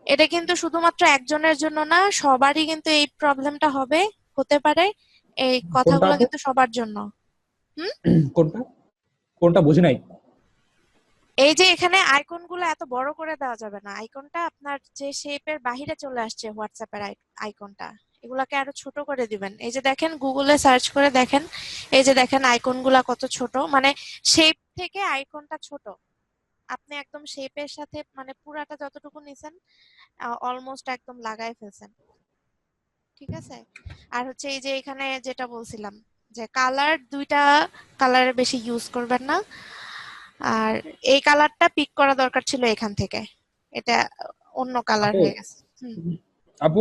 এটা কিন্তু শুধুমাত্র একজনের জন্য না, সবারই কিন্তু এই প্রবলেমটা হতে পারে। এই কোনটা কথাগুলো আপু? কিন্তু সবার জন্য। হুম। কোনটা? কোনটা বুঝি নাই। এই যে এখানে আইকন গুলো এত বড় করে দেওয়া যাবে না, আইকনটা আপনার যে শেপের বাহিরে চলে আসছে হোয়াটসঅ্যাপের আইকনটা, এগুলাকে আরো ছোট করে দিবেন। এই যে দেখেন, গুগলে সার্চ করে দেখেন, এই যে দেখেন আইকন গুলা কত ছোট, মানে শেপ থেকে আইকনটা ছোট। আপনি একদম শেপের সাথে মানে পুরাটা যতটুকু নিছেন অলমোস্ট একদম লাগাই ফেলছেন। ঠিক আছে। আর হচ্ছে এই যে এখানে যেটা বলছিলাম, যে কালার দুইটা কালারের বেশি ইউজ করবেন না। আর এই কালারটা পিক করা দরকার ছিল এখান থেকে, এটা অন্য কালার আপু হয়ে গেছে। হুম। আপু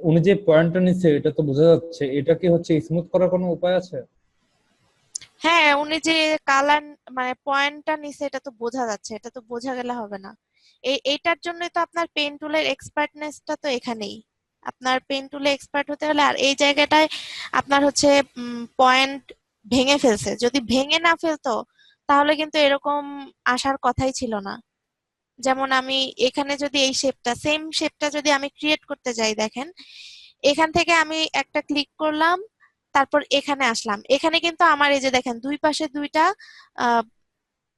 উনি যে পয়েন্টটা নিচ্ছে এটা তো বোঝা যাচ্ছে, এটা কি হচ্ছে স্মুথ করার কোনো উপায় আছে? হ্যাঁ, উনি যে কালার মানে পয়েন্টটা নিছে এটা তো বোঝা যাচ্ছে, এটা তো বোঝা গেলে হবে না। এইটার জন্যই তো আপনার পেন টুলের এক্সপার্টনেসটা তো এখানেই। আপনার পেন টুলে এক্সপার্ট হতে হলে, আর এই জায়গাটায় আপনার হচ্ছে পয়েন্ট ভেঙে ফেলছে, যদি ভেঙে না ফেলতো তাহলে কিন্তু এরকম আসার কথাই ছিল না। যেমন আমি এখানে যদি এই শেপটা, সেম শেপটা যদি আমি ক্রিয়েট করতে যাই, দেখেন এখান থেকে আমি একটা ক্লিক করলাম, তারপর এখানে আসলাম, এখানে কিন্তু আমার এই যে দেখেন দুই পাশে দুইটা আহ,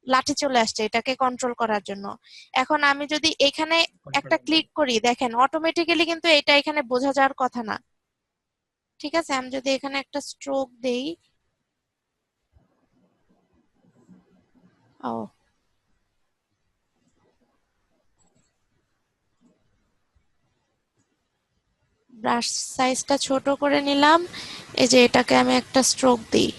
লাঠি চলে আসছে এটাকে কন্ট্রোল করার জন্য। এখন আমি যদি এখানে একটা ক্লিক করি, দেখেন অটোমেটিক্যালি কিন্তু এটা এখানে বোঝা যাওয়ার কথা না। ঠিক আছে, আমি যদি এখানে একটা স্ট্রোক দেই, ও ব্রাশ সাইজটা ছোট করে নিলাম, এই যে এটাকে আমি একটা স্ট্রোক দিই,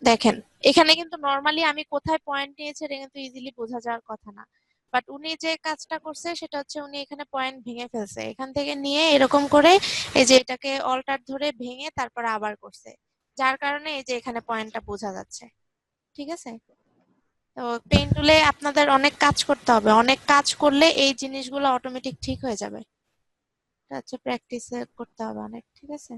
দেখেন এখানে কিন্তু নর্মালি আমি কোথায় পয়েন্ট নিয়েছি এটা কিন্তু ইজিলি বোঝা যাওয়ার কথা না। বাট উনি যে কাজটা করছে সেটা হচ্ছে উনি এখানে পয়েন্ট ভেঙে ফেলছে, এখান থেকে নিয়ে এরকম করে এই যে এটাকে অল্টার ধরে ভেঙে তারপর আবার করছে, যার কারণে এই যে এখানে পয়েন্টটা বোঝা যাচ্ছে। ঠিক আছে। তো পেইন টুলে আপনাদের অনেক কাজ করতে হবে, অনেক কাজ করলে এই জিনিসগুলো অটোমেটিক ঠিক হয়ে যাবে। এটা হচ্ছে প্র্যাকটিস করতে হবে অনেক। ঠিক আছে।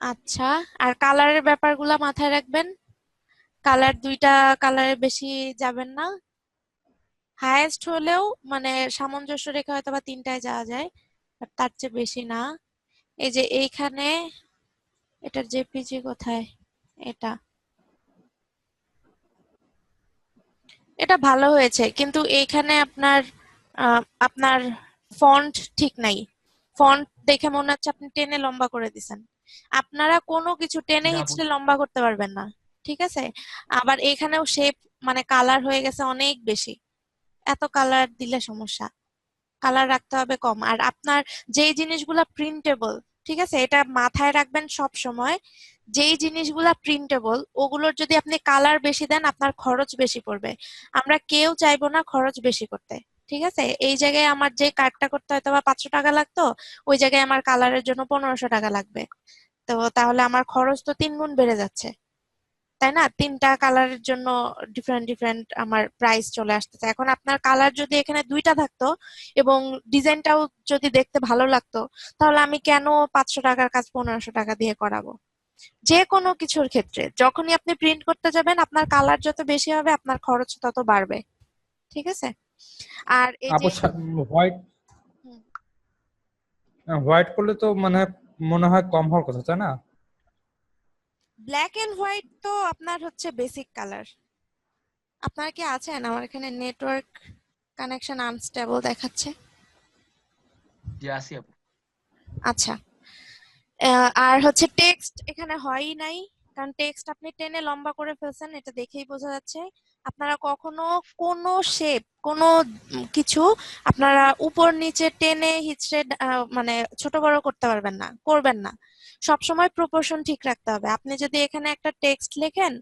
আচ্ছা, আর কালারের ব্যাপারগুলো মাথায় রাখবেন। কালার দুইটা কালারের বেশি যাবেন না, হায়েস্ট হলেও মানে সামঞ্জস্য রেখে হয়তো বা তিনটায় যাওয়া যায়, বাট তার চেয়ে বেশি না। এই যে এইখানে এটার জেপিজি কোথায়, এটা এটা ভালো হয়েছে, কিন্তু এইখানে আপনার আপনার ফন্ট ঠিক নাই। ফন্ট দেখে মনে হচ্ছে আপনি টেনে লম্বা করে দিছেন। আপনারা কোনো কিছু টেনে না আপু। হিচড়ে লম্বা করতে পারবেন না। ঠিক আছে। আবার এখানেও শেপ মানে কালার হয়ে গেছে অনেক বেশি, এত কালার দিলে সমস্যা। কালার রাখতে হবে কম। আর আপনার যেই জিনিসগুলা প্রিন্টেবল, ঠিক আছে, এটা মাথায় রাখবেন সব সময়, যেই জিনিসগুলা প্রিন্টেবল ওগুলোর যদি আপনি কালার বেশি দেন আপনার খরচ বেশি পড়বে। আমরা কেউ চাইবো না খরচ বেশি করতে। ঠিক আছে, এই জায়গায় আমার যে কার্ডটা করতে হয়তো বা 500 টাকা লাগতো, ওই জায়গায় আমার কালারের জন্য 1500 টাকা লাগবে। তো তাহলে আমার খরচ তো 3 গুণ বেড়ে যাচ্ছে, তাই না? তিনটা কালারের জন্য ডিফারেন্ট ডিফারেন্ট আমার প্রাইস চলে আসতেছে। এখন আপনার কালার যদি এখানে দুইটা থাকতো এবং ডিজাইনটাও যদি দেখতে ভালো লাগতো, তাহলে আমি কেন 500 টাকার কাজ 1500 টাকা দিয়ে করাবো? যে কোনো কিছুর ক্ষেত্রে যখনই আপনি প্রিন্ট করতে যাবেন আপনার কালার যত বেশি হবে আপনার খরচ তত বাড়বে। ঠিক আছে। আর এই যে আপু হোয়াইট হুম, হোয়াইট করলে তো মানে মনে হয় কম হওয়ার কথা, তাই না? ব্ল্যাক এন্ড হোয়াইট তো আপনার হচ্ছে বেসিক কালার। আপনার কি আছেন? আমার এখানে নেটওয়ার্ক কানেকশন আনস্টেবল দেখাচ্ছে। জি আসি আপু। আচ্ছা। আর হচ্ছে টেক্সট এখানে হয়ই নাই, কারণ টেক্সট আপনি টেনে লম্বা করে ফেলছেন, এটা দেখেই বোঝা যাচ্ছে। আপনারা কখনো কোনো শেপ, কোনো কিছু আপনারা উপর নিচে টেনে হিচড়ে মানে ছোট বড় করতে পারবেন না, করবেন না। সবসময় প্রপোর্শন ঠিক রাখতে হবে। আপনি যদি এখানে একটা টেক্সট লেখেন,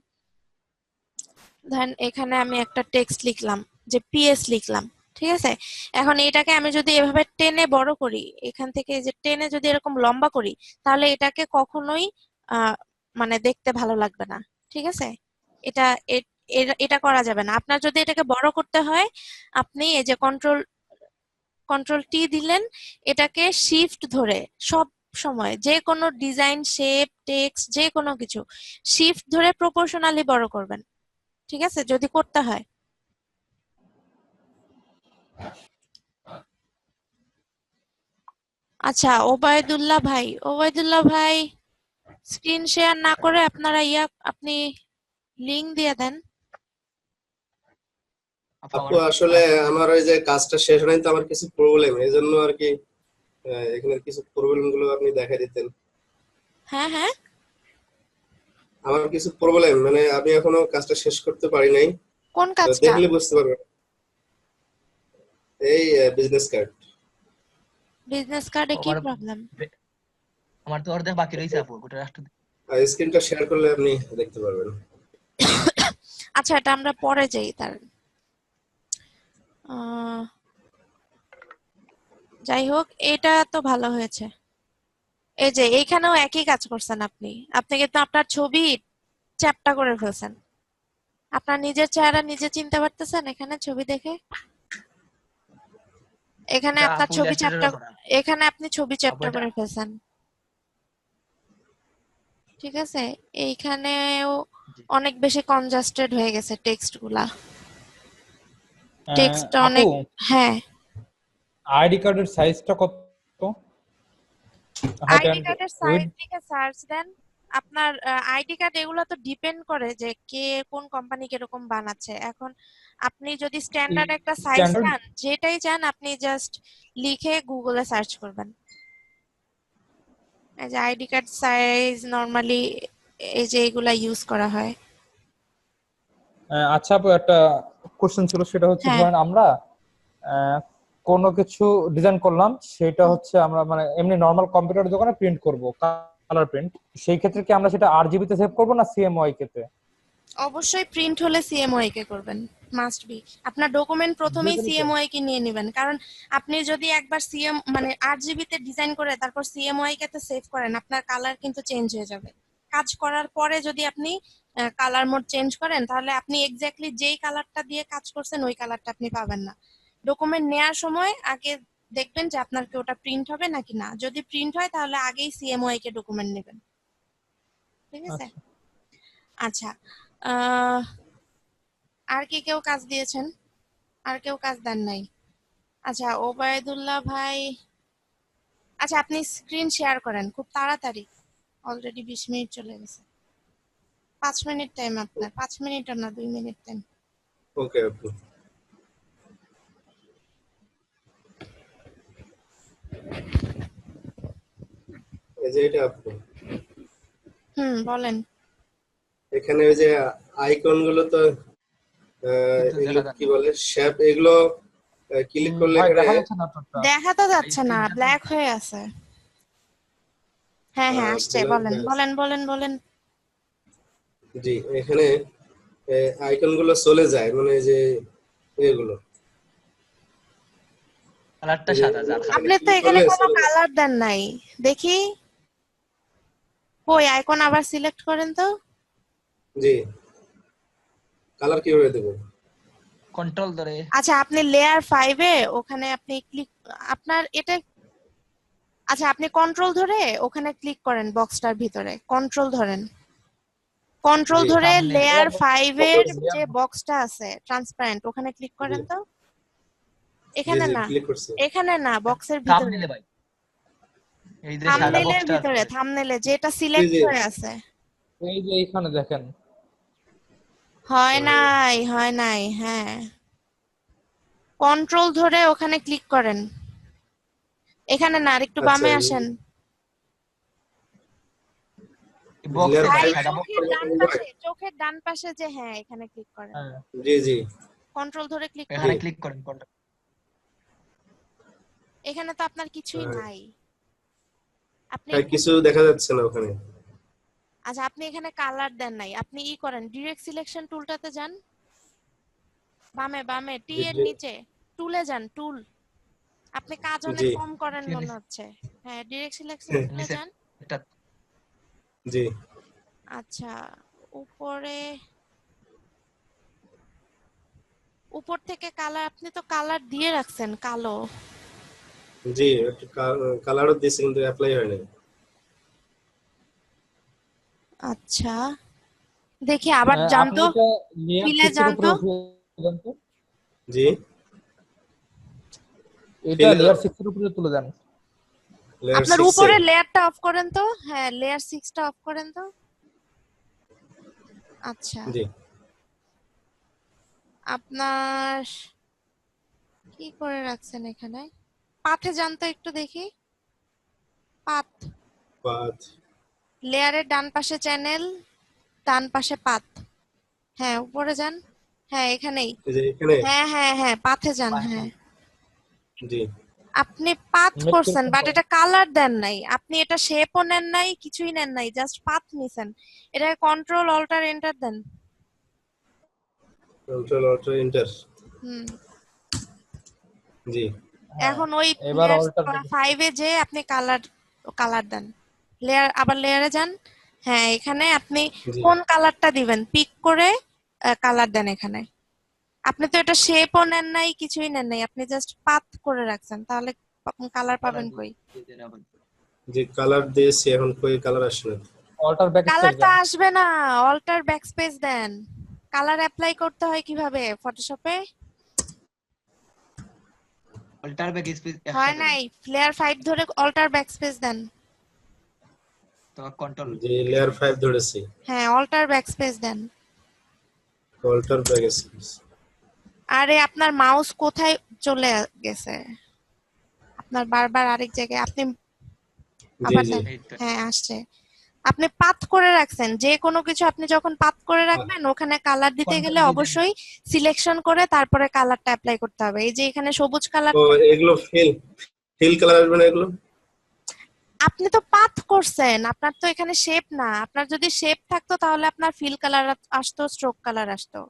ধরেন এখানে আমি একটা টেক্সট লিখলাম, যে পিএস লিখলাম, ঠিক আছে। এখন এটাকে আমি যদি এভাবে টেনে বড় করি, এখান থেকে এই যে টেনে যদি এরকম লম্বা করি, তাহলে এটাকে কখনোই আহ মানে দেখতে ভালো লাগবে না। ঠিক আছে। এটা এটা করা যাবে না। আপনার যদি এটাকে বড় করতে হয়, আপনি এই যে কন্ট্রোল টি দিলেন, এটাকে শিফট ধরে সব সময় যে কোনো ডিজাইন, শেপ, টেক্সট যে কোনো কিছু শিফট ধরে প্রপোর্শনালি বড় করবেন। ঠিক আছে, যদি করতে হয়। আচ্ছা, ওবায়দুল্লাহ ভাই স্ক্রিন শেয়ার না করে আপনারা আপনি লিংক দিয়ে দেন। আপু আপু আমার আসলে আমার ওই যে কাজটা শেষ হয়নি তো, আমার কিছু প্রবলেম, এই জন্য আর কি এখানে কিছু প্রবলেম গুলো আপনি দেখাই দিতেন। হ্যাঁ হ্যাঁ, আমার কিছু প্রবলেম, মানে আমি এখনো কাজটা শেষ করতে পারি নাই, কোন তো কাজটা? দেখলে বুঝতে পারবেন। এই বিজনেস কার্ড। বিজনেস কার্ডে কি আমার প্রবলেম? আমার তো অর্ধেক বাকি রয়েছে আপু, ওটা রাষ্ট্র। স্ক্রিনটা শেয়ার করলে আপনি দেখতে পারবেন। আচ্ছা, এটা আমরা পরে যাই তার। আহ, যাই হোক, এটা তো ভালো হয়েছে। এই যে এইখানেও একই কাজ করছেন আপনি। আপনি কিন্তু আপনার ছবি চ্যাপটা করে ফেলছেন। আপনার নিজের চেহারা নিজে চিনতে পারতেছেন এখানে ছবি দেখে? এখানে এটা আপনার আপু ছবি ইলাস্ট্রেটরে চ্যাপটা, করা। এখানে আপনি ছবি আপু চ্যাপটা এটা করে ফেলছেন। ঠিক আছে, এইখানেও জি। অনেক বেশি কনজাস্টেড হয়ে গেছে টেক্সট গুলা। টেক্সট আপু অনেক, হ্যাঁ। আইডি কার্ডের সাইজটা কত? হাইট আইডি এন্ড কার্ডের উইড। সাইজ লিখে সার্চ দেন। আপনার আইডি কার্ড এগুলো তো ডিপেন্ড করে যে কে কোন কোম্পানি কিরকম বানাচ্ছে। এখন আপনি যদি স্ট্যান্ডার্ড একটা সাইজ স্ট্যান্ডার্ড। চান, যেটাই চান আপনি জাস্ট লিখে গুগলে সার্চ করবেন। এই যে আইডি কার্ড সাইজ নরমালি এই যে এগুলা ইউজ করা হয়। আচ্ছা আপু, একটা কোশ্চেন ছিল, সেটা হচ্ছে হ্যাঁ। ধরেন আমরা আহ, কোনো কিছু ডিজাইন করলাম, সেটা হুম। হচ্ছে আমরা মানে এমনি নর্মাল কম্পিউটার দোকানে প্রিন্ট করব, কালার প্রিন্ট। সেই ক্ষেত্রে কি আমরা সেটা আরজিবি তে সেভ করব না সিএমওয়াই তে? অবশ্যই প্রিন্ট হলে সিএমওয়াই কে করবেন, মাস্ট বি। আপনার ডকুমেন্ট প্রথমেই দুইটাই। সিএমওয়াই কে নিয়ে নেবেন, কারণ আপনি যদি একবার মানে আরজিবি তে ডিজাইন করে তারপর সিএমওয়াই কে তে সেভ করেন, আপনার কালার কিন্তু চেঞ্জ হয়ে যাবে। কাজ করার পরে যদি আপনি কালার মোড চেঞ্জ করেন, তাহলে আপনি এক্স্যাক্টলি যেই কালারটা দিয়ে কাজ করছেন ওই কালারটা আপনি পাবেন না। ডকুমেন্ট নেওয়ার সময় আগে দেখবেন যে আপনার কি ওটা প্রিন্ট হবে নাকি না। যদি প্রিন্ট হয় তাহলে আগেই সিএমওয়াই কে ডকুমেন্ট নেবেন। ঠিক আছে। আচ্ছা। আচ্ছা, আহ আর কি কেউ কাজ দিয়েছেন? আর কেউ কাজ দেন নাই? আচ্ছা, ওবায়দুল্লাহ ভাই, আচ্ছা আপনি স্ক্রিন শেয়ার করেন খুব তাড়াতাড়ি। অলরেডি 20 মিনিট চলে গেছে। 5 মিনিট টাইম আপনার, 5 মিনিট না 2 মিনিট টাইম। ওকে আপু। এই যে এটা আপু, বলেন। এখানে ওই যে আইকন গুলো তো কিন্তু এগুলো দেখা যায় কি না বলে, শেপ, এগুলো ক্লিক করলে ভাই এখানে দেখা যাচ্ছে না আপনারটা। দেখা তো যাচ্ছে না, স্ক্রিনটা তো ব্ল্যাক হয়ে আছে। হ্যাঁ হ্যাঁ আসছে, ব্ল্যাক বলেন হয়ে আছে। বলেন বলেন বলেন। জি, এখানে আইকন গুলো চলে যায়, মানে এই যে এগুলো, কালারটা এই যে সাদা জাল এখানে আপনি তো ক্লিক এখানে করলে কোনো চলে যায়। কালার দেন নাই, দেখি। কই আইকন আবার সিলেক্ট করেন তো। জি, কালার কিভাবে দেবো? কন্ট্রোল ধরে। আচ্ছা, আপনি লেয়ার 5-এ ওখানে আপনি ক্লিক, আপনার এটা, আচ্ছা আপনি কন্ট্রোল ধরে ওখানে ক্লিক করেন বক্সটার ভিতরে, কন্ট্রোল ধরেন। কন্ট্রোল জি, ধরে থাম্বনেল লেয়ার 5-এর লেয়ার যে বক্সটা আছে ট্রান্সপারেন্ট, ওখানে ক্লিক জি, করেন তো। জি, এখানে জি, না, ক্লিক করছি। এখানে না, বক্সের ভিতরে। থাম্বনেলে ভাই, এই যে সাদা থাম্বনেইলের বক্সটা ভিতরে, আছে। থাম্বনেইলে যেটা জি, সিলেক্ট জি, হয়ে আছে। এই যে এইখানে দেখেন। হয় নাই, হয় নাই, হ্যাঁ। কন্ট্রোল ধরে ওখানে ক্লিক করেন। এখানে না, আর একটু আচ্ছা, বামে আসেন। বক্সে লেয়ার ভাই ভাই 5 সাদা বক্স। চোখের ডান পাশে, চোখের ডান পাশে যে, হ্যাঁ এখানে ক্লিক করেন। হ্যাঁ। জি, জি, কন্ট্রোল ধরে ক্লিক এখানে জি, করেন। ক্লিক করেন কন্ট্রোল। এখানে তো আপনার কিছুই হ্যাঁ, নাই। আপনি হ্যাঁ, কিছু দেখা যাচ্ছে না ওখানে। আচ্ছা, আপনি এখানে কালার দেন নাই, আপনি ই করেন, ডিরেক্ট সিলেকশন টুলটাতে যান। বামে বামে টি এর নিচে টুলে যান, টুল। আপনি কাজ অনেক জি, কম করেন ঠিক মনে আছে, হচ্ছে। হ্যাঁ, ডিরেক্ট সিলেকশন টুলে নিচে যান। এটা জি, আচ্ছা, উপরে, উপর থেকে কালার, আপনি তো কালার দিয়ে রাখছেন কালো। জি, কালারও দিয়েছে কিন্তু অ্যাপ্লাই হয় নাই। আচ্ছা, দেখি আবার আপনি জানতো, এটা লেয়ার ফিলে 6 এর উপরে জানতো। উঠিয়ে দেন তো। জি এটা ফিলে লেয়ার 6 এর উপরে তুলে দেন। লেয়ার আপনার 6 এ উপরে লেয়ারটা অফ করেন তো, হ্যাঁ লেয়ার 6টা অফ করেন তো। আচ্ছা, জি আপনার কি করে রাখছেন এখানে? পাথে যান তো একটু দেখি। পাথ, পাঁচ লেয়ারের ডান পাশে চ্যানেল, ডান পাশে পাথ। হ্যাঁ উপরে যান, হ্যাঁ এখানেই। এই যে এখানে হ্যাঁ হ্যাঁ হ্যাঁ পাথে যান, হ্যাঁ। জি আপনি পাথ মেক করছেন কিরকম বাট করেন? এটা কালার দেন নাই, আপনি এটা শেপও নেন নাই, কিছুই নেন নাই, জাস্ট পাথ নিছেন। এটা কন্ট্রোল অল্টার এন্টার দেন। কন্ট্রোল অল্ট এন্টার হুম, জি হ্যাঁ, এখন ওই এবার লেয়ার অল্টার 5 এ যে আপনি কালার কালার দেন। লেয়ার, আবার লেয়ারে যান। হ্যাঁ এখানে আপনি জি কোন কালারটা দিবেন পিক করে কালার দেন এখানে। আপনি তো এটা শেপও নেন নাই, কিছুই নেন নাই, আপনি জাস্ট পাথ করে রাখছেন, তাহলে কালার কালার পাবেন কই? দিয়ে দেন আবার। যে কালার দিয়েছি এখন কই কালার আসে না অল্টার ব্যাক স্পেস কালার তো দেন। আসবে না, অল্টার ব্যাকস্পেস দেন। কালার অ্যাপ্লাই করতে হয় কিভাবে ফটোশপে? অল্টার ব্যাক স্পেস হয় একসাথে দেন, নাই, লেয়ার 5 ধরে অল্টার ব্যাকস্পেস দেন। তো কন্ট্রোল। যে লেয়ার 5 ধরেছি হ্যাঁ অল্টার ব্যাকস্পেস দেন। অল্টার ব্যাক স্পেস আরে আপনার মাউস কোথায় চলে গেছে? আপনার বারবার আরেক জায়গায় আপনি জি আবার জি দেন। এই তো হ্যাঁ আসছে। আপনি পাত করে রাখছেন, যে কোনো কিছু আপনি যখন পাত করে রাখবেন ওখানে কালার দিতে কন্ট্রোল গেলে দিয়ে দেন। অবশ্যই সিলেকশন করে তারপরে কালারটা অ্যাপ্লাই করতে হবে। এই যে এখানে সবুজ ও কালারটা, এগুলো ফিল ফিল কালার আসবে না এগুলো আপনি তো পাথ করছেন, আপনার তো এখানে শেপ না। আপনার যদি শেপ থাকতো তাহলে আপনার ফিল কালার আসতো, স্ট্রোক কালার আসতো।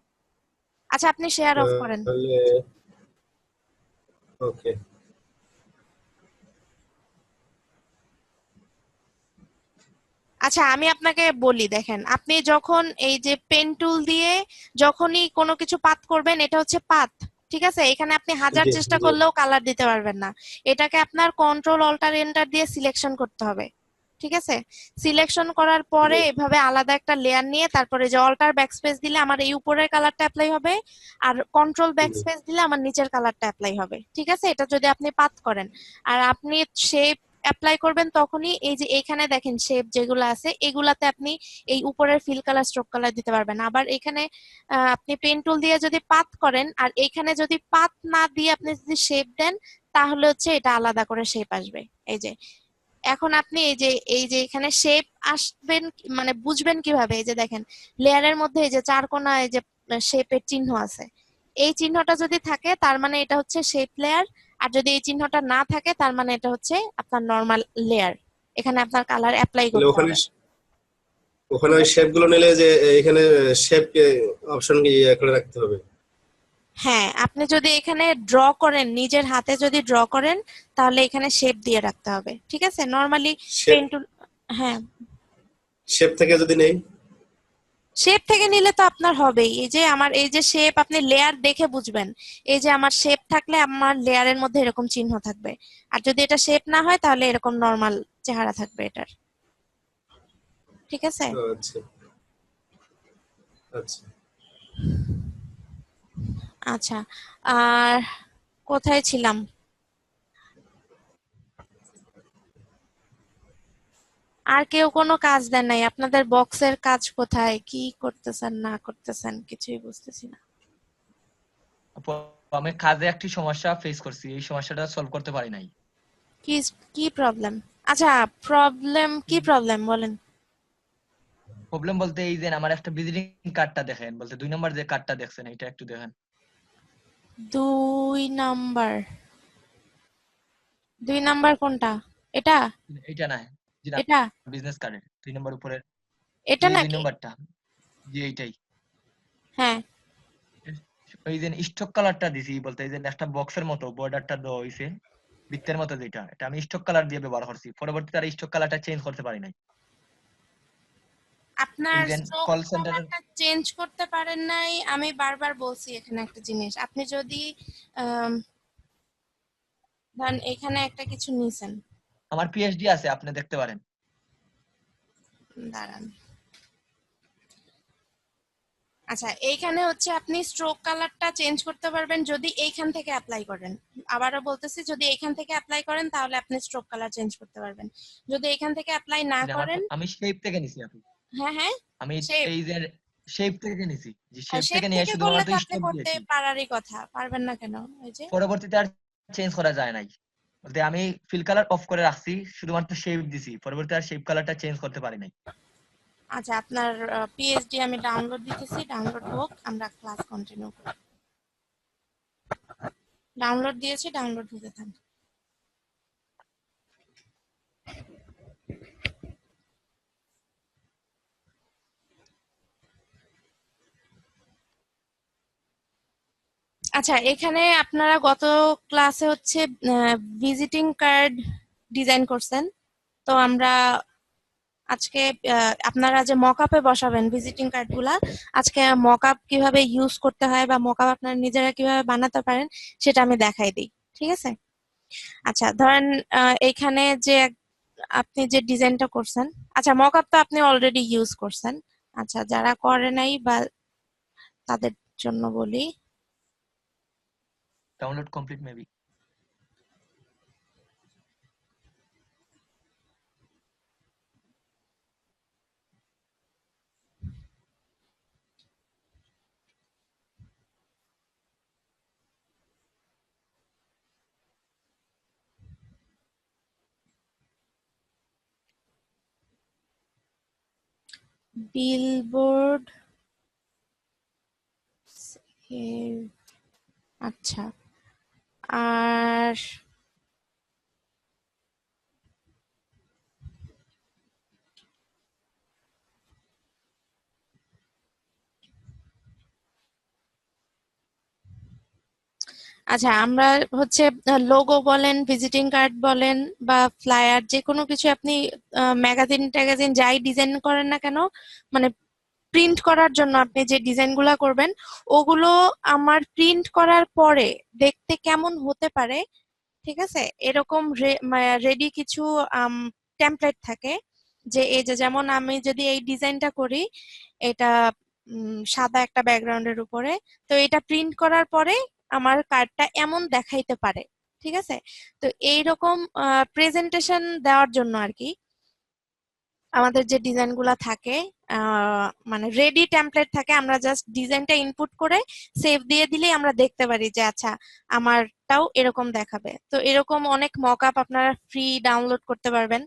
আচ্ছা আপনি শেয়ার অফ করেন। তাহলে ওকে আচ্ছা আমি আপনাকে বলি, দেখেন আপনি যখন এই যে পেন টুল দিয়ে যখনই কোনো কিছু পাত করবেন, এটা হচ্ছে পাত, ঠিক আছে? এখানে আপনি হাজার জি চেষ্টা জি করলেও কালার দিতে পারবেন না। এটাকে আপনার কন্ট্রোল অল্টার এন্টার দিয়ে সিলেকশন করতে হবে, ঠিক আছে? সিলেকশন করার পরে জি এভাবে আলাদা একটা লেয়ার নিয়ে তারপরে যে অল্টার ব্যাকস্পেস দিলে আমার এই উপরের কালারটা অ্যাপ্লাই হবে, আর কন্ট্রোল জি ব্যাকস্পেস দিলে আমার নিচের কালারটা অ্যাপ্লাই হবে, ঠিক আছে? এটা যদি আপনি পাত করেন। আর আপনি শেপ অ্যাপ্লাই করবেন তখনই এই যে এখানে দেখেন শেপ যেগুলো আছে এগুলাতে আপনি এই উপরের ফিল কালার স্ট্রোক কালার দিতে পারবেন। আবার এখানে আপনি পেন টুল দিয়ে যদি পাত করেন আর এখানে যদি পাত না দিয়ে আপনি যদি শেপ দেন, তাহলে হচ্ছে এটা আলাদা করে শেপ আসবে। এই যে এখন আপনি এই যে এখানে শেপ আসবেন মানে বুঝবেন কিভাবে? এই যে দেখেন লেয়ারের মধ্যে এই যে চার কোণা এই যে শেপের চিহ্ন আছে, এই চিহ্নটা যদি থাকে তার মানে এটা হচ্ছে শেপ লেয়ার। আর যদি এই চিহ্নটা না থাকে তার মানে এটা হচ্ছে আপনার নর্মাল লেয়ার। এখানে আপনার কালার অ্যাপ্লাই তাহলে করতে ওখানে হবে, ওখানে ঠিক ওই আছে? শেপ গুলো নিলে যে এখানে শেপ অপশন ইয়ে করে রাখতে হবে হ্যাঁ আপনি যদি এখানে ড্র করেন, নিজের হাতে যদি ড্র করেন তাহলে এখানে শেপ দিয়ে রাখতে হবে, ঠিক আছে? নর্মালি শেপ পেন টুল, হ্যাঁ শেপ থেকে যদি নেই শেপ থেকে নিলে তো আপনার হবেই। এই যে আমার এই যে শেপ, আপনি লেয়ার দেখে বুঝবেন। এই যে আমার শেপ থাকলে আমার লেয়ারের মধ্যে এরকম চিহ্ন থাকবে, আর যদি এটা শেপ না হয় তাহলে এরকম নর্মাল চেহারা থাকবে এটার, ঠিক আছে? আচ্ছা আচ্ছা আচ্ছা, আর কোথায় ছিলাম? আর কেউ কোনো কাজ দেন নাই? আপনাদের বক্সের কাজ কোথায়, কি করতেছেন না করতেছেন কিছুই বুঝতেছি না। আপু, আমি কাজে একটি সমস্যা ফেস করছি, এই সমস্যাটা সলভ করতে পারি নাই। কি কি প্রবলেম? আচ্ছা প্রবলেম কি, প্রবলেম বলেন। প্রবলেম বলতে এই যে আমার একটা ভিজিটিং কার্ডটা দেখেন, বলতে 2 নম্বর যে কার্ডটা দেখছেন এটা একটু দেখেন। 2 নাম্বার? 2 নাম্বার কোনটা? এটা? এইটা না, জি না, এটা? বিজনেস কার্ডের 2 নম্বর উপরে, এটা জি দুই নাকি? নম্বরটা, জি এইটাই। হ্যাঁ ওই যে স্টক কালারটা দিছি, বলতে এই যে একটা বক্সের মতো বর্ডারটা দেওয়া হইছে, বৃত্তের মতো, যেটা এটা আমি স্টক কালার দিয়ে ব্যবহার করছি, পরবর্তীতে আর স্টক কালারটা চেঞ্জ করতে পারি নাই। আপনার এই যে স্ট্রোক কল সেন্টারের, কালারটা চেঞ্জ করতে পারেন নাই। আমি বারবার বলছি এখানে একটা জিনিস, আপনি যদি আম, ধরেন এখানে একটা কিছু নিছেন, আমার পিএইচডি আছে, আপনি দেখতে পারেন। দাঁড়ান আচ্ছা, এইখানে হচ্ছে আপনি স্ট্রোক কালারটা চেঞ্জ করতে পারবেন যদি এইখান থেকে অ্যাপ্লাই করেন। আবারও বলতেছি, যদি এইখান থেকে অ্যাপ্লাই করেন তাহলে আপনি স্ট্রোক কালার চেঞ্জ করতে পারবেন। যদি এখান থেকে অ্যাপ্লাই না করেন, আমি শেপ থেকে নিছি আপু, হ্যাঁ হ্যাঁ, আমি শেপ এই যে শেপ থেকে নিছি, যে শেপ শেপ থেকে নিয়ে থেকে করলে শুধুমাত্র তো আপনি স্টপ করতে দিয়েছি, পারারই কথা, পারবেন না কেন? এই যে পরবর্তীতে আর চেঞ্জ করা যায় নাই। বলতে আমি ফিল কালার অফ করে রাখছি, শুধুমাত্র শেপ দিছি, পরবর্তীতে আর শেপ কালারটা চেঞ্জ করতে পারি নাই। আচ্ছা, আপনার পিএইচডি আমি ডাউনলোড দিতেছি, ডাউনলোড হোক, আমরা ক্লাস কন্টিনিউ করি। ডাউনলোড দিয়েছি, ডাউনলোড হতে থাক। আচ্ছা, এখানে আপনারা গত ক্লাসে হচ্ছে ভিজিটিং কার্ড ডিজাইন করছেন। তো আমরা আজকে আপনারা যে মকআপে বসাবেন ভিজিটিং কার্ডগুলা, আজকে মকআপ কিভাবে ইউজ করতে হয় বা মকআপ আপনারা নিজেরা কিভাবে বানাতে পারেন সেটা আমি দেখাই দিই, ঠিক আছে? আচ্ছা, ধরেন এখানে যে আপনি যে ডিজাইনটা করছেন, আচ্ছা মকআপ তো আপনি অলরেডি ইউজ করছেন। আচ্ছা, যারা করে নাই বা তাদের জন্য বলি, ডাউনলোড কমপ্লিট মেবি। বিলবোর্ড, আচ্ছা, আর আচ্ছা, আমরা হচ্ছে লোগো বলেন, ভিজিটিং কার্ড বলেন বা ফ্লায়ার, যে কোনো কিছু আপনি ম্যাগাজিন ট্যাগাজিন যাই ডিজাইন করেন না কেন, মানে প্রিন্ট করার জন্য আপনি যে ডিজাইনগুলা করবেন, ওগুলো আমার প্রিন্ট করার পরে দেখতে কেমন হতে পারে, ঠিক আছে, এরকম রেডি কিছু টেমপ্লেট থাকে। যে এই যে যেমন আমি যদি এই ডিজাইনটা করি, এটা সাদা একটা ব্যাকগ্রাউন্ডের উপরে, তো এটা প্রিন্ট করার পরে আমার কার্ডটা এমন দেখাইতে পারে, ঠিক আছে? তো এইরকম প্রেজেন্টেশন দেওয়ার জন্য আর কি আমাদের যে ডিজাইনগুলা থাকে, মানে রেডি টেমপ্লেট থাকে, আমরা জাস্ট ডিজাইনটা ইনপুট করে সেভ দিয়ে দিলেই আমরা দেখতে পারি যে আচ্ছা আমারটাও এরকম দেখাবে। তো এরকম অনেক মকআপ আপনারা ফ্রি ডাউনলোড করতে পারবেন।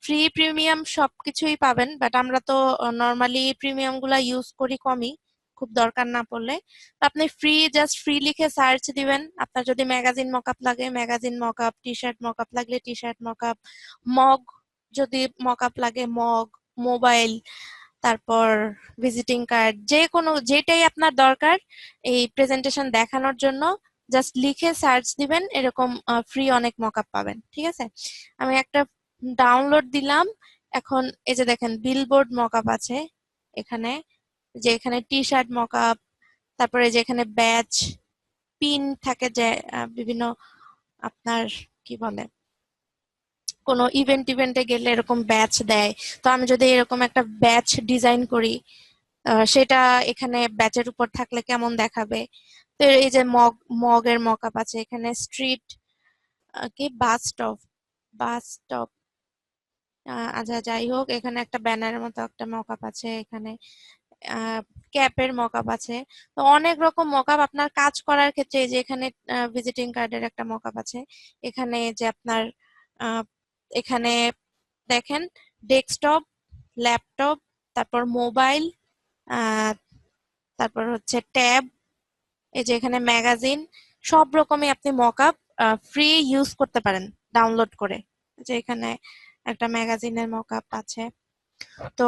ফ্রি প্রিমিয়াম সবকিছুই পাবেন, বাট আমরা তো নর্মালি প্রিমিয়াম গুলা ইউজ করি কমই, খুব দরকার না পড়লে। তো আপনি ফ্রি, জাস্ট ফ্রি লিখে সার্চ দিবেন। আপনার যদি ম্যাগাজিন মকআপ লাগে magazine mockup, T shirt mockup লাগলে টি শার্ট মকআপ, মগ যদি মকআপ লাগে মগ, মোবাইল, তারপর ভিজিটিং কার্ড, যে কোনো যেটাই আপনার দরকার এই প্রেজেন্টেশন দেখানোর জন্য, জাস্ট লিখে সার্চ দিবেন, এরকম ফ্রি অনেক মকআপ পাবেন, ঠিক আছে? আমি একটা ডাউনলোড দিলাম। এখন এই যে দেখেন বিলবোর্ড মকআপ আছে এখানে, যে এখানে টি শার্ট মকআপ, তারপরে যে এখানে ব্যাচ পিন থাকে, যে বিভিন্ন আপনার কি বলে, কোনো ইভেন্টে গেলে এরকম ব্যাচ দেয়। তো আমি যদি এরকম একটা ব্যাচ ডিজাইন করি, সেটা এখানে ব্যাচের উপর থাকলে কেমন দেখাবে। তো এই যে মগের মকআপ আছে এখানে, স্ট্রিট কি বাস স্টপ, আচ্ছা যাই হোক, এখানে একটা ব্যানারের মতো একটা মকআপ আছে, এখানে ক্যাপের মকআপ আছে। তো অনেক রকম মকআপ আপনার কাজ করার ক্ষেত্রে, এই যে এখানে ভিজিটিং কার্ডের একটা মকআপ আছে, এখানে যে আপনার আহ, এখানে দেখেন ডেস্কটপ, ল্যাপটপ, তারপর মোবাইল, তারপর হচ্ছে ট্যাব, এই যে এখানে ম্যাগাজিন, সব রকমই আপনি মকআপ ফ্রি ইউজ করতে পারেন ডাউনলোড করে। যে এখানে একটা ম্যাগাজিনের মকআপ আছে। তো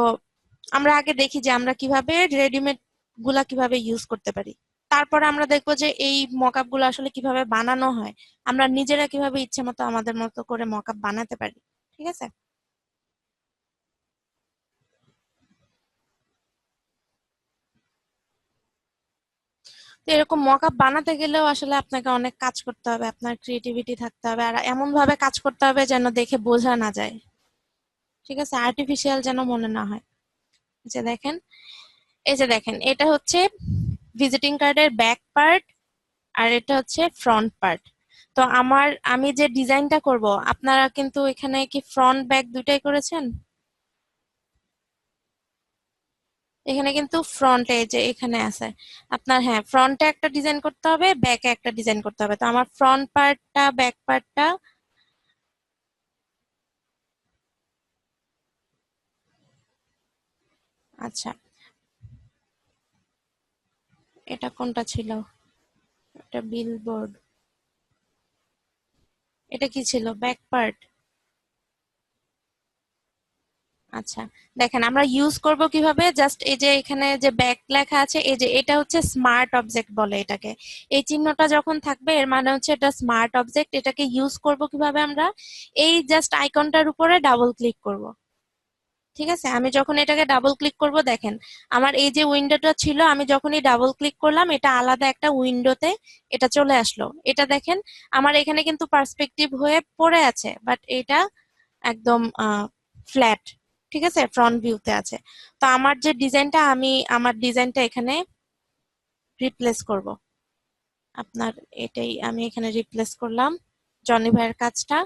আমরা আগে দেখি যে আমরা কিভাবে রেডিমেড গুলা কিভাবে ইউজ করতে পারি, তারপরে আমরা দেখবো যে এই মকআপ গুলো আসলে কিভাবে বানানো হয়, আমরা নিজেরা কিভাবে ইচ্ছে মতো আমাদের মতো করে মকআপ বানাতে পারি, ঠিক আছে? তো এরকম মকআপ বানাতে গেলেও আসলে আপনাকে অনেক কাজ করতে হবে, আপনার ক্রিয়েটিভিটি থাকতে হবে, আর এমন ভাবে কাজ করতে হবে যেন দেখে বোঝা না যায়, ঠিক আছে, আর্টিফিশিয়াল যেন মনে না হয়। যে দেখেন এই যে দেখেন, এটা হচ্ছে ভিজিটিং কার্ডের ব্যাক পার্ট আর এটা হচ্ছে ফ্রন্ট পার্ট। তো আমি যে ডিজাইনটা করব, আপনারা কিন্তু এখানে কি ফ্রন্ট ব্যাক দুটাই করেছেন? এখানে কিন্তু ফ্রন্টে যে এখানে আছে আপনার, হ্যাঁ ফ্রন্টে একটা ডিজাইন করতে হবে, ব্যাকে একটা ডিজাইন করতে হবে। তো আমার ফ্রন্ট পার্টটা ব্যাক পার্টটা, আচ্ছা এটা কোনটা ছিল? এটা বিলবোর্ড, এটা কি ছিল? Back part. আচ্ছা দেখেন, আমরা ইউজ করব কিভাবে, জাস্ট এই যে এখানে যে ব্যাক লেখা আছে, এই যে এটা হচ্ছে স্মার্ট অবজেক্ট বলে এটাকে। এই চিহ্নটা যখন থাকবে এর মানে হচ্ছে এটা স্মার্ট অবজেক্ট। এটাকে ইউজ করব কিভাবে আমরা, এই জাস্ট আইকনটার উপরে ডাবল ক্লিক করব। ঠিক আছে, আমি যখন এটাকে ডাবল ক্লিক করব, দেখেন আমার এই যে উইন্ডোটা ছিল, আমি যখনই ডাবল ক্লিক করলাম এটা আলাদা একটা উইন্ডোতে এটা চলে আসলো। এটা দেখেন আমার এখানে কিন্তু পার্সপেক্টিভ হয়ে পড়ে আছে, বাট এটা একদম ফ্ল্যাট। ঠিক আছে, ফ্রন্ট ভিউতে আছে। তো আমার যে ডিজাইনটা, আমি আমার ডিজাইনটা এখানে রিপ্লেস করব। আপনার এটাই আমি এখানে রিপ্লেস করলাম, জনি ভাইয়ের কাজটা।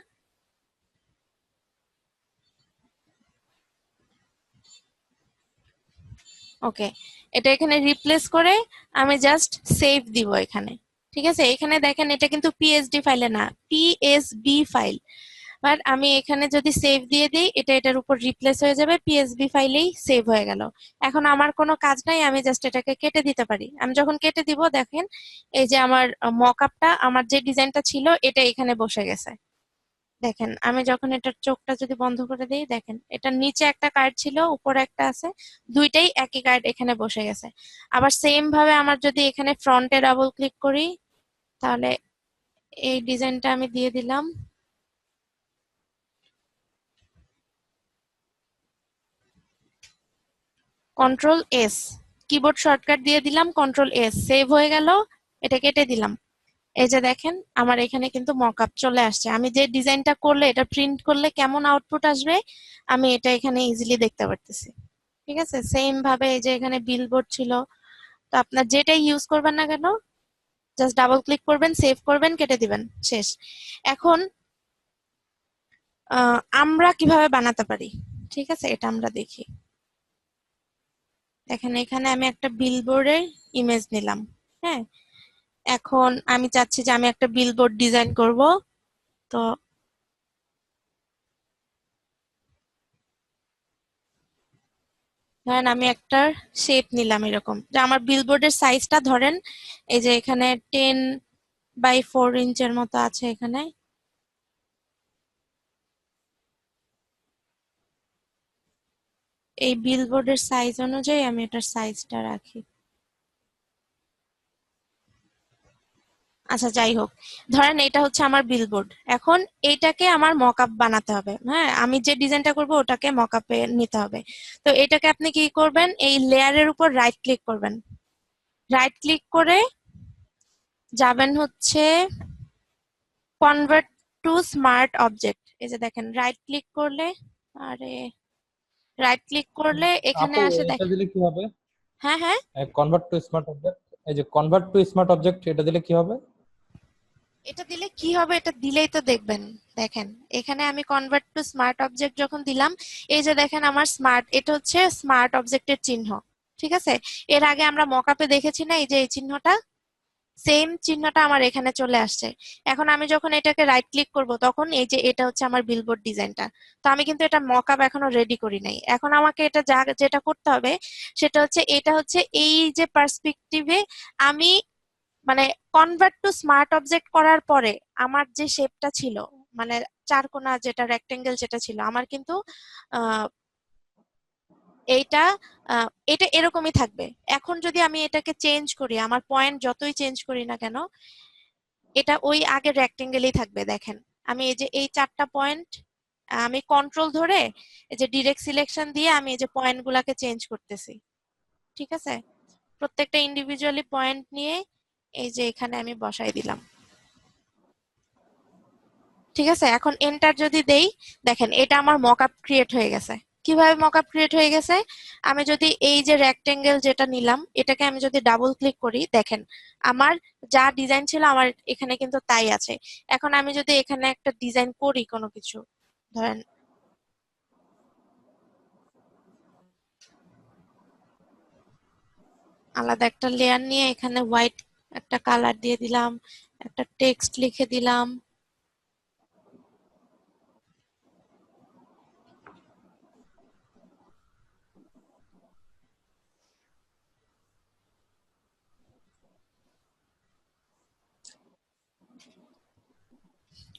ওকে, এটা এখানে রিপ্লেস করে আমি জাস্ট সেভ দিব এখানে। ঠিক আছে, এখানে দেখেন এটা কিন্তু পিএসডি ফাইলে না, পিএসবি ফাইল। বাট আমি এখানে যদি সেভ দিয়ে দিই, এটা এটার উপর রিপ্লেস হয়ে যাবে, পিএসবি ফাইলেই সেভ হয়ে গেল। এখন আমার কোনো কাজ নাই, আমি জাস্ট এটাকে কেটে দিতে পারি। আমি যখন কেটে দিব, দেখেন এই যে আমার মকআপটা, আমার যে ডিজাইনটা ছিল এটা এখানে বসে গেছে। দেখেন আমি যখন এটার চোখটা যদি বন্ধ করে দিই, দেখেন এটার নিচে একটা কার্ড ছিল, উপরে একটা আছে, দুইটাই একই কার্ড এখানে বসে গেছে। আবার সেম ভাবে আমার যদি এখানে ফ্রন্টে ডাবল ক্লিক করি, তাহলে এই ডিজাইনটা আমি দিয়ে দিলাম, কন্ট্রোল এস, কিবোর্ড শর্টকাট দিয়ে দিলাম, কন্ট্রোল এস, সেভ হয়ে গেল। এটা কেটে দিলাম। এই যে দেখেন আমার এখানে কিন্তু মকআপ চলে আসছে। আমি যে ডিজাইনটা করলে, এটা প্রিন্ট করলে কেমন আউটপুট আসবে, আমি এটা এখানে ইজিলি দেখতে পারতেছি। ঠিক আছে, সেম ভাবে এই যে এখানে বিলবোর্ড ছিল। তো আপনার যেটাই ইউজ করবেন না কেন, জাস্ট ডাবল ক্লিক করবেন, সেভ করবেন, কেটে দিবেন, শেষ। এখন আমরা কিভাবে বানাতে পারি, ঠিক আছে, এটা আমরা দেখি। দেখেন এখানে আমি একটা বিলবোর্ডের ইমেজ নিলাম। হ্যাঁ, এখন আমি চাচ্ছি যে আমি একটা বিলবোর্ড ডিজাইন করব। তো ধরেন আমি একটা শেপ নিলাম এরকম, যে আমার বিলবোর্ডের সাইজটা ধরেন এই যে এখানে 10/4 ইঞ্চের মতো আছে এখানে। এই বিলবোর্ডের সাইজ অনুযায়ী আমি এটার সাইজটা রাখি। আচ্ছা যাই হোক, ধরেন এটা হচ্ছে আমার বিলবোর্ড। এখন এইটাকে আমার মকআপ বানাতে হবে। হ্যাঁ, আমি যে ডিজাইনটা করব ওটাকে মকআপে নিতে হবে। তো এটাকে আপনি কি করবেন, এই লেয়ারের উপর রাইট ক্লিক করবেন। রাইট ক্লিক করে যাবেন হচ্ছে কনভার্ট টু স্মার্ট অবজেক্ট। এই যে দেখেন রাইট ক্লিক করলে, আরে রাইট ক্লিক করলে এখানে আপু আসে এটা দেখেন। দিলে কি হবে? হ্যাঁ হ্যাঁ, কনভার্ট টু স্মার্ট অবজেক্ট, এই যে কনভার্ট টু স্মার্ট অবজেক্ট, এটা দিলে কি হবে? এটা দিলে কি হবে, এটা দিলেই তো দেখবেন। দেখেন এখানে আমি কনভার্ট টু স্মার্ট অবজেক্ট যখন দিলাম, এই যে দেখেন আমার স্মার্ট, এটা হচ্ছে স্মার্ট অবজেক্টের চিহ্ন। ঠিক আছে, এর আগে আমরা মকআপে দেখেছি না, এই যে এই চিহ্নটা, সেম চিহ্নটা আমার এখানে চলে আসছে। এখন আমি যখন এটাকে রাইট ক্লিক করব, তখন এই যে এটা হচ্ছে আমার বিলবোর্ড ডিজাইনটা। তো আমি কিন্তু এটা মকআপ এখনো রেডি করি নাই। এখন আমাকে এটা যেটা করতে হবে সেটা হচ্ছে, এটা হচ্ছে এই যে পার্সপেক্টিভে আমি মানে কনভার্ট টু স্মার্ট অবজেক্ট করার পরে আমার যে শেপটা ছিল, মানে চারকোনা যেটা রেক্টেঙ্গেল যেটা ছিল আমার কিন্তু আহ এইটা এটা এরকমই থাকবে। এখন যদি আমি এটাকে চেঞ্জ করি, আমার পয়েন্ট যতই চেঞ্জ করি না কেন, এটা ওই আগের রেক্টেঙ্গেলই থাকবে। দেখেন আমি এই যে এই চারটা পয়েন্ট, আমি কন্ট্রোল ধরে এই যে ডিরেক্ট সিলেকশন দিয়ে আমি এই যে পয়েন্ট গুলাকে চেঞ্জ করতেছি। ঠিক আছে, প্রত্যেকটা ইন্ডিভিজুয়ালি পয়েন্ট নিয়ে এই যে এখানে আমি বসাই দিলাম। ঠিক আছে, এখন এন্টার যদি দেই, দেখেন এটা আমার মকআপ ক্রিয়েট হয়ে গেছে। কিভাবে মকআপ ক্রিয়েট হয়ে গেছে, আমি যদি এই যে রেক্টেঙ্গেল যেটা নিলাম এটাকে আমি যদি ডাবল ক্লিক করি, দেখেন আমার যা ডিজাইন ছিল আমার এখানে কিন্তু তাই আছে। এখন আমি যদি এখানে একটা ডিজাইন করি কোনো কিছু, ধরেন আলাদা একটা লেয়ার নিয়ে এখানে হোয়াইট একটা কালার দিয়ে দিলাম, একটা টেক্সট লিখে দিলাম,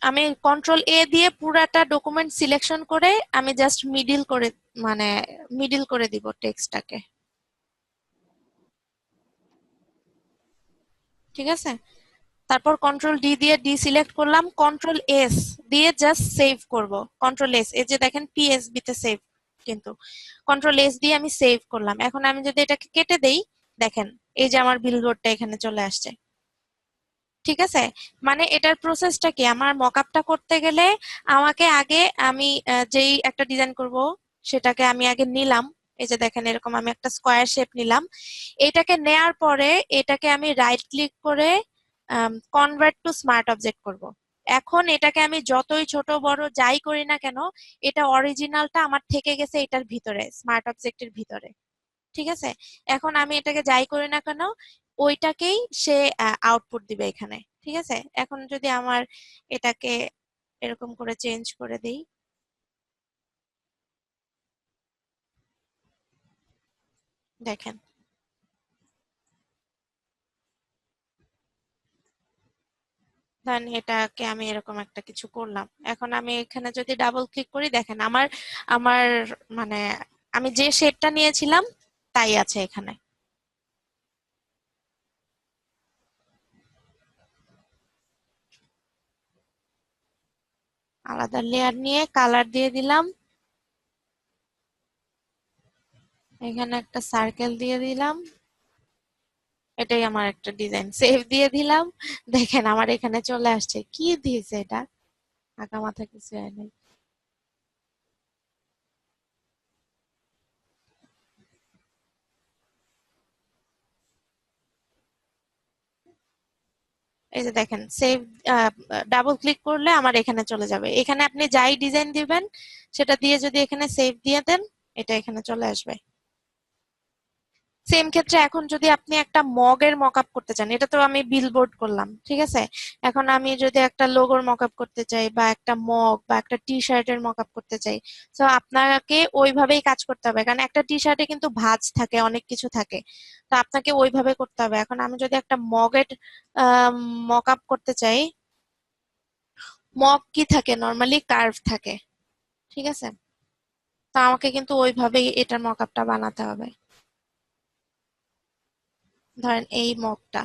আমি কন্ট্রোল এ দিয়ে পুরাটা ডকুমেন্ট সিলেকশন করে আমি জাস্ট মিডিল করে, মানে মিডিল করে দিব টেক্সটটাকে, ঠিক আছে। তারপর কন্ট্রোল ডি দিয়ে ডিসিলেক্ট করলাম, কন্ট্রোল এস দিয়ে জাস্ট সেভ করব। কন্ট্রোল এস, এই যে দেখেন পিএসবি তে সেভ, কিন্তু কন্ট্রোল এস দিয়ে আমি সেভ করলাম। এখন আমি যদি এটাকে কেটে দেই, দেখেন এই যে আমার বিলবোর্ডটা এখানে চলে আসছে, ঠিক আছে। মানে এটার প্রসেসটা কি, আমার মকআপটা করতে গেলে আমাকে আগে আমি যেই একটা ডিজাইন করব সেটাকে আমি আগে নিলাম, এই যে দেখেন এরকম আমি একটা স্কোয়ার শেপ নিলাম। এটাকে নেয়ার পরে এটাকে আমি রাইট ক্লিক করে কনভার্ট টু স্মার্ট অবজেক্ট করব। এখন এটাকে আমি যতই ছোট বড় যাই করি না কেন, এটা অরিজিনালটা আমার থেকে গেছে এটার ভিতরে, স্মার্ট অবজেক্টের ভিতরে, ঠিক আছে। এখন আমি এটাকে যাই করি না কেন ওইটাকেই সে আউটপুট দিবে এখানে, ঠিক আছে। এখন যদি আমার এটাকে এরকম করে চেঞ্জ করে দেই, দেখেন দেন এটাকে আমি এরকম একটা কিছু করলাম। এখন আমি এখানে যদি ডাবল ক্লিক করি, দেখেন আমার আমার মানে আমি যে শেপটা নিয়েছিলাম তাই আছে এখানে। আলাদা লেয়ার নিয়ে কালার দিয়ে দিলাম, এখানে একটা সার্কেল দিয়ে দিলাম, এটাই আমার একটা ডিজাইন, সেভ দিয়ে দিলাম। দেখেন আমার এখানে চলে আসছে, কি দিয়েছে এটা, আঁকা মাথা কিছু হয় নাই। এই যে দেখেন সেভ, ডাবল ক্লিক করলে আমার এখানে চলে যাবে। এখানে আপনি যাই ডিজাইন দিবেন সেটা দিয়ে যদি এখানে সেভ দিয়ে দেন, এটা এখানে চলে আসবে। সেম ক্ষেত্রে এখন যদি আপনি একটা মগের মকআপ করতে চান, এটা তো আমি বিলবোর্ড করলাম, ঠিক আছে। এখন আমি যদি একটা লোগোর মকআপ করতে চাই বা একটা মগ বা একটা টি শার্টের মকআপ করতে চাই, তো আপনাকে ওইভাবেই কাজ করতে হবে, কারণ একটা টি শার্টে কিন্তু ভাঁজ থাকে, অনেক কিছু থাকে, তো আপনাকে ওইভাবে করতে হবে। এখন আমি যদি একটা মগের মকআপ করতে চাই, মগ কি থাকে, নর্মালি কার্ভ থাকে, ঠিক আছে। তো আমাকে কিন্তু ওইভাবেই এটার মকআপটা বানাতে হবে। ধরেন এই মগটা,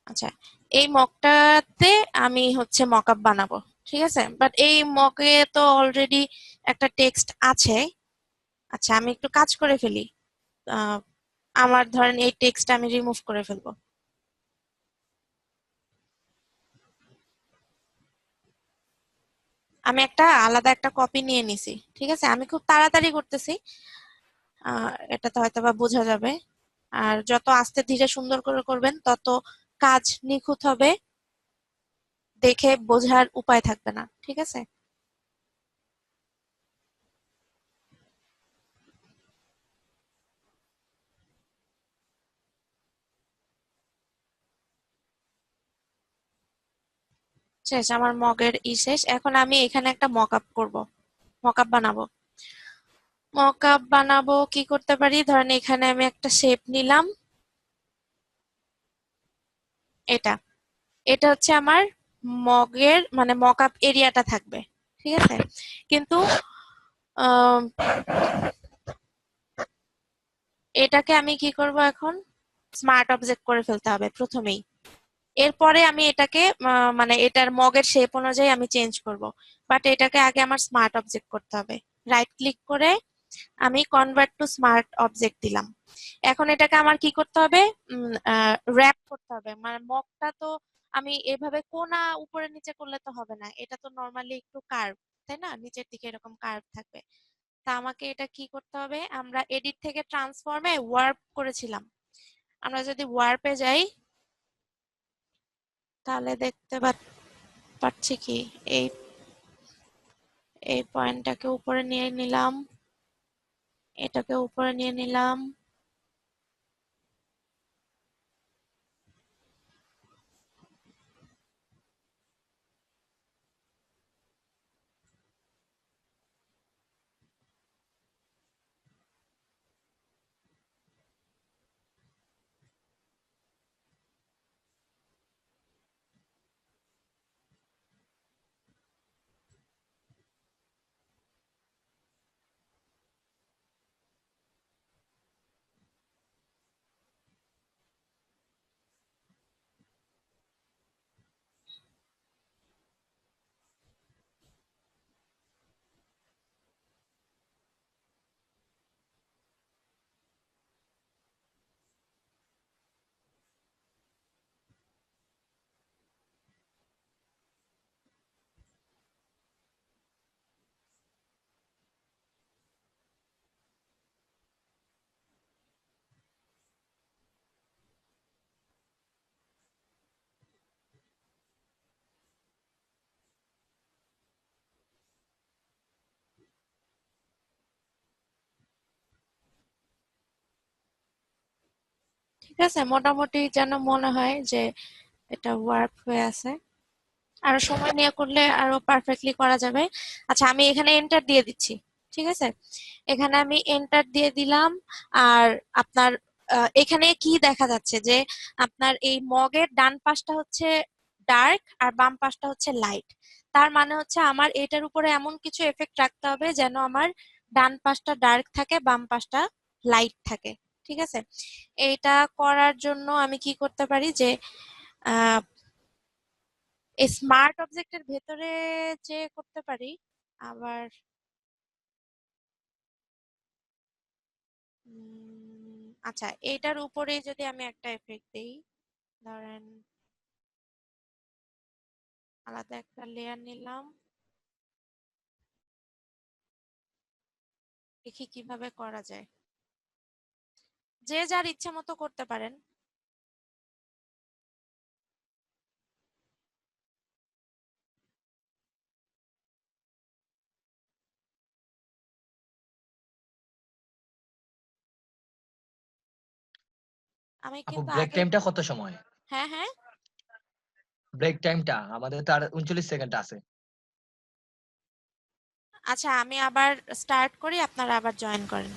আচ্ছা এই মকটাতে আমি হচ্ছে মকআপ বানাবো, ঠিক আছে। বাট এই মকে তো অলরেডি একটা টেক্সট আছে। আচ্ছা আমি একটু কাজ করে ফেলি, আহ, আমার ধরেন এই টেক্সট আমি রিমুভ করে ফেলবো। আমি একটা আলাদা একটা কপি নিয়ে নিছি, ঠিক আছে। আমি খুব তাড়াতাড়ি করতেছি, এটাতে হয়তো বা বোঝা যাবে। আর যত আস্তে ধীরে সুন্দর করে করবেন তত কাজ নিখুঁত হবে, দেখে বোঝার উপায় থাকবে না, ঠিক আছে। শেষ, আমার মগের শেষ। এখন আমি এখানে একটা মকআপ করব, মকআপ বানাবো। মকআপ বানাবো কি করতে পারি, ধরেন এখানে আমি একটা শেপ নিলাম, এটা এটা হচ্ছে আমার মগের মানে মকআপ এরিয়াটা থাকবে, ঠিক আছে। কিন্তু আম, এটাকে আমি কি করব, এখন স্মার্ট অবজেক্ট করে ফেলতে হবে প্রথমেই। এরপরে আমি এটাকে মানে এটার মগের শেপ অনুযায়ী আমি চেঞ্জ করব। বাট এটাকে আগে আমার স্মার্ট অবজেক্ট করতে হবে। রাইট ক্লিক করে আমি কনভার্ট টু স্মার্ট অবজেক্ট দিলাম। এখন এটাকে আমার কি করতে হবে, র‍্যাপ করতে হবে। মানে মগটা তো আমি এভাবে কোনা উপরে নিচে করলে তো হবে না, এটা তো নরমালি একটু কার্ভ, তাই না, নিচের দিকে এরকম কার্ভ থাকবে। তা আমাকে এটা কি করতে হবে, আমরা এডিট থেকে ট্রান্সফর্মে ওয়ার্প করেছিলাম, আমরা যদি ওয়ার্পে যাই তাহলে দেখতে পাচ্ছি কি এই এই পয়েন্টটাকে উপরে নিয়ে নিলাম, এটাকে উপরে নিয়ে নিলাম। ঠিক আছে, মোটামুটি যেন মনে হয় যে এটা ওয়ার্ক হয়ে আছে। আরো সময় নিয়ে করলে আরো পারফেক্টলি করা যাবে। আচ্ছা, আমি এখানে এন্টার দিয়ে দিচ্ছি। ঠিক আছে, এখানে আমি এন্টার দিয়ে দিলাম। আর আপনার এখানে কি দেখা যাচ্ছে যে আপনার এই মগের ডান পাশটা হচ্ছে ডার্ক আর বাম পাশটা হচ্ছে লাইট। তার মানে হচ্ছে আমার এটার উপরে এমন কিছু এফেক্ট রাখতে হবে যেন আমার ডান পাশটা ডার্ক থাকে, বাম পাশটা লাইট থাকে। ঠিক আছে, এইটা করার জন্য আমি কি করতে পারি যে আহ এই স্মার্ট অবজেক্টের ভেতরে যে করতে পারি। আবার আচ্ছা, এটার উপরে যদি আমি একটা এফেক্ট দেই, ধরেন আলাদা একটা লেয়ার নিলাম, দেখি কিভাবে করা যায়। যে যার ইচ্ছে মতো করতে পারেন। আমি আপু কিন্তু ব্রেক আগে, টাইমটা কত সময়? হ্যাঁ হ্যাঁ, ব্রেক টাইমটা আমাদের তো আর 39 সেকেন্ড আছে। আচ্ছা আমি আবার স্টার্ট করি, আপনারা আবার জয়েন করেন।